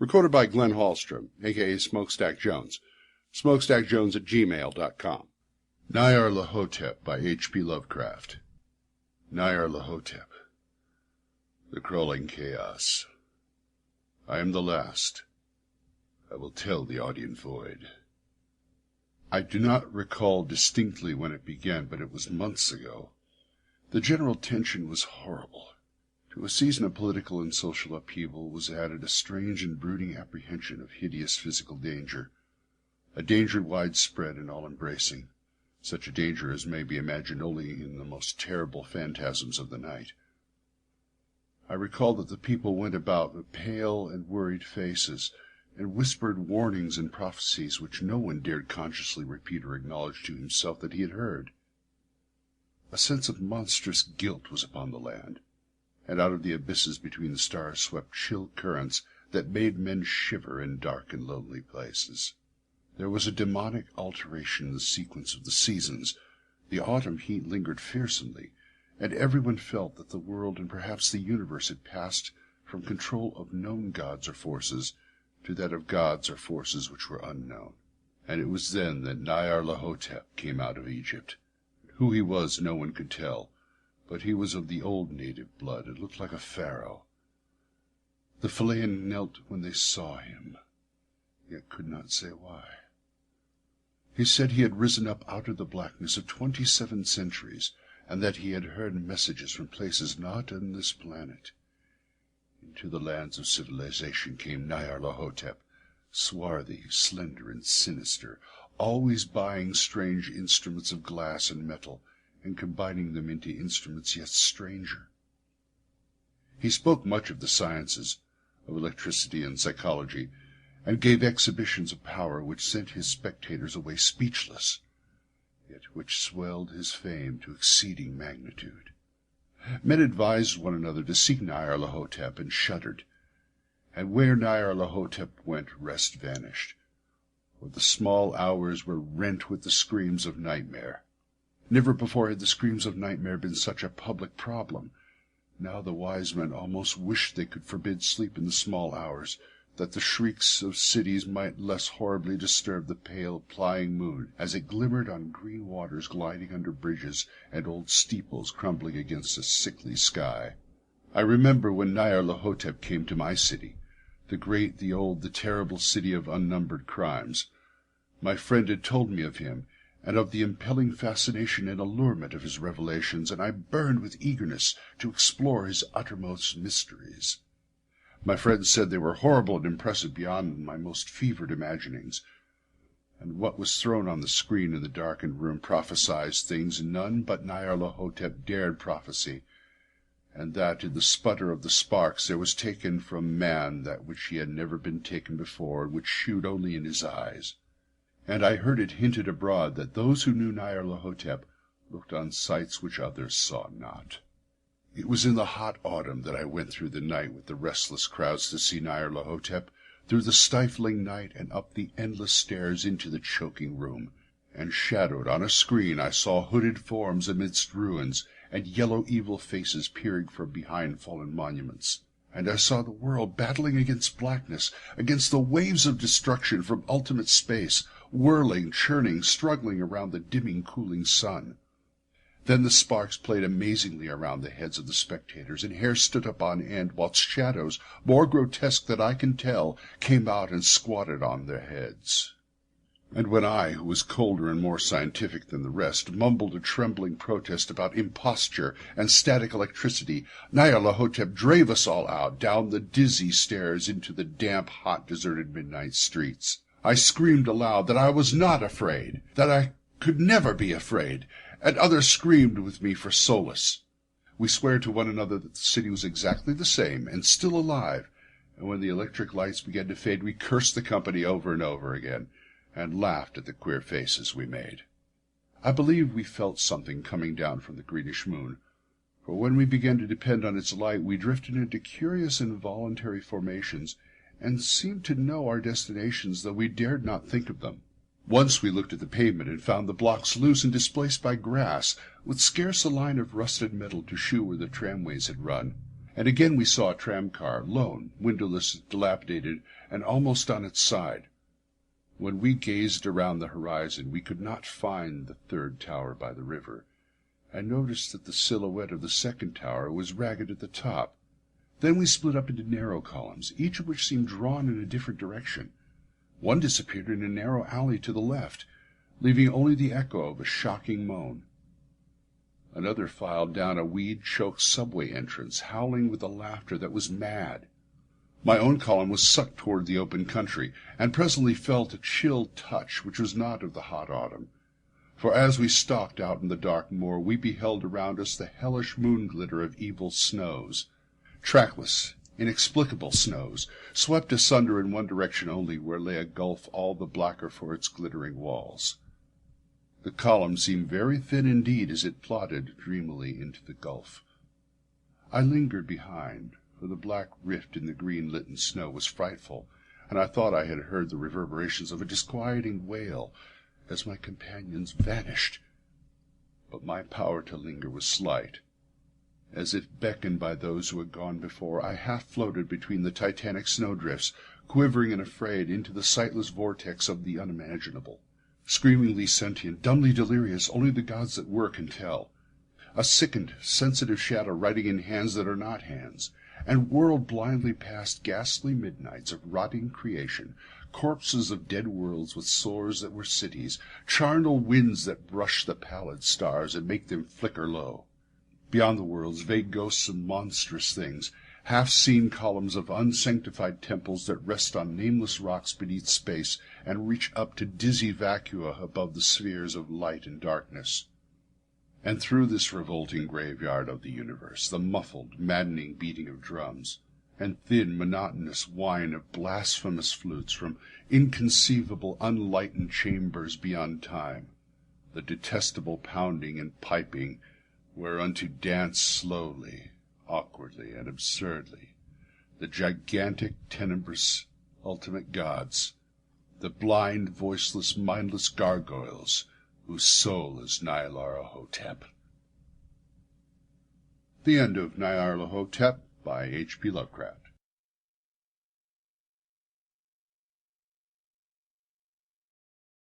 Recorded by Glenn Hallstrom, a.k.a. Smokestack Jones. smokestackjones@gmail.com. Nyarlahotep by H.P. Lovecraft. Nyarlahotep. The crawling chaos. I am the last. I will tell the audient void. I do not recall distinctly when it began, but it was months ago. The general tension was horrible. To a season of political and social upheaval was added a strange and brooding apprehension of hideous physical danger, a danger widespread and all-embracing, such a danger as may be imagined only in the most terrible phantasms of the night. I recall that the people went about with pale and worried faces, and whispered warnings and prophecies which no one dared consciously repeat or acknowledge to himself that he had heard. A sense of monstrous guilt was upon the land, and out of the abysses between the stars swept chill currents that made men shiver in dark and lonely places. There was a demonic alteration in the sequence of the seasons. The autumn heat lingered fearsomely, and everyone felt that the world and perhaps the universe had passed from control of known gods or forces to that of gods or forces which were unknown. And it was then that Nyarlahotep came out of Egypt. Who he was no one could tell, but he was of the old native blood and looked like a pharaoh. The Philaean knelt when they saw him, yet could not say why. He said he had risen up out of the blackness of 27 centuries, and that he had heard messages from places not on this planet. Into the lands of civilization came Nyarlahotep, swarthy, slender, and sinister, always buying strange instruments of glass and metal, and combining them into instruments yet stranger. He spoke much of the sciences, of electricity and psychology, and gave exhibitions of power which sent his spectators away speechless, yet which swelled his fame to exceeding magnitude. Men advised one another to seek Nyarlahotep, and shuddered, and where Nyarlahotep went rest vanished, for the small hours were rent with the screams of nightmare. Never before had the screams of nightmare been such a public problem. Now the wise men almost wished they could forbid sleep in the small hours, that the shrieks of cities might less horribly disturb the pale, plying moon as it glimmered on green waters gliding under bridges and old steeples crumbling against a sickly sky. I remember when Nyarlahotep came to my city, the great, the old, the terrible city of unnumbered crimes. My friend had told me of him, and of the impelling fascination and allurement of his revelations, and I burned with eagerness to explore his uttermost mysteries. My friend said they were horrible and impressive beyond my most fevered imaginings, and what was thrown on the screen in the darkened room prophesied things none but Nyarlahotep dared prophesy, and that in the sputter of the sparks there was taken from man that which he had never been taken before, and which shewed only in his eyes. And I heard it hinted abroad that those who knew Nyarlahotep looked on sights which others saw not. It was in the hot autumn that I went through the night with the restless crowds to see Nyarlahotep, through the stifling night and up the endless stairs into the choking room, and shadowed on a screen I saw hooded forms amidst ruins, and yellow evil faces peering from behind fallen monuments. And I saw the world battling against blackness, against the waves of destruction from ultimate space, whirling, churning, struggling around the dimming, cooling sun. Then the sparks played amazingly around the heads of the spectators, and hair stood up on end, whilst shadows, more grotesque than I can tell, came out and squatted on their heads. And when I, who was colder and more scientific than the rest, mumbled a trembling protest about imposture and static electricity, Nyarlahotep drave us all out, down the dizzy stairs into the damp, hot, deserted midnight streets. I screamed aloud that I was not afraid, that I could never be afraid, and others screamed with me for solace. We swore to one another that the city was exactly the same, and still alive, and when the electric lights began to fade, we cursed the company over and over again, and laughed at the queer faces we made. I believe we felt something coming down from the greenish moon, for when we began to depend on its light, we drifted into curious involuntary formations, and seemed to know our destinations, though we dared not think of them. Once we looked at the pavement and found the blocks loose and displaced by grass, with scarce a line of rusted metal to shew where the tramways had run. And again we saw a tramcar, lone, windowless, dilapidated, and almost on its side. When we gazed around the horizon, we could not find the third tower by the river, and noticed that the silhouette of the second tower was ragged at the top. Then we split up into narrow columns, each of which seemed drawn in a different direction. One disappeared in a narrow alley to the left, leaving only the echo of a shocking moan. Another filed down a weed-choked subway entrance, howling with a laughter that was mad. My own column was sucked toward the open country, and presently felt a chill touch which was not of the hot autumn. For as we stalked out in the dark moor, we beheld around us the hellish moon-glitter of evil snows. Trackless, inexplicable snows, swept asunder in one direction only, where lay a gulf all the blacker for its glittering walls. The column seemed very thin indeed as it plodded dreamily into the gulf. I lingered behind, for the black rift in the green-litten snow was frightful, and I thought I had heard the reverberations of a disquieting wail as my companions vanished. But my power to linger was slight. As if beckoned by those who had gone before, I half floated between the titanic snowdrifts, quivering and afraid, into the sightless vortex of the unimaginable. Screamingly sentient, dumbly delirious, only the gods that were can tell. A sickened, sensitive shadow writing in hands that are not hands, and whirled blindly past ghastly midnights of rotting creation, corpses of dead worlds with sores that were cities, charnel winds that brush the pallid stars and make them flicker low. Beyond the worlds, vague ghosts and monstrous things, half-seen columns of unsanctified temples that rest on nameless rocks beneath space and reach up to dizzy vacua above the spheres of light and darkness. And through this revolting graveyard of the universe, the muffled, maddening beating of drums, and thin, monotonous whine of blasphemous flutes from inconceivable, unlightened chambers beyond time, the detestable pounding and piping whereunto dance slowly, awkwardly, and absurdly the gigantic, tenebrous, ultimate gods, the blind, voiceless, mindless gargoyles, whose soul is Nyarlahotep. The End of Nyarlahotep by H.P. Lovecraft.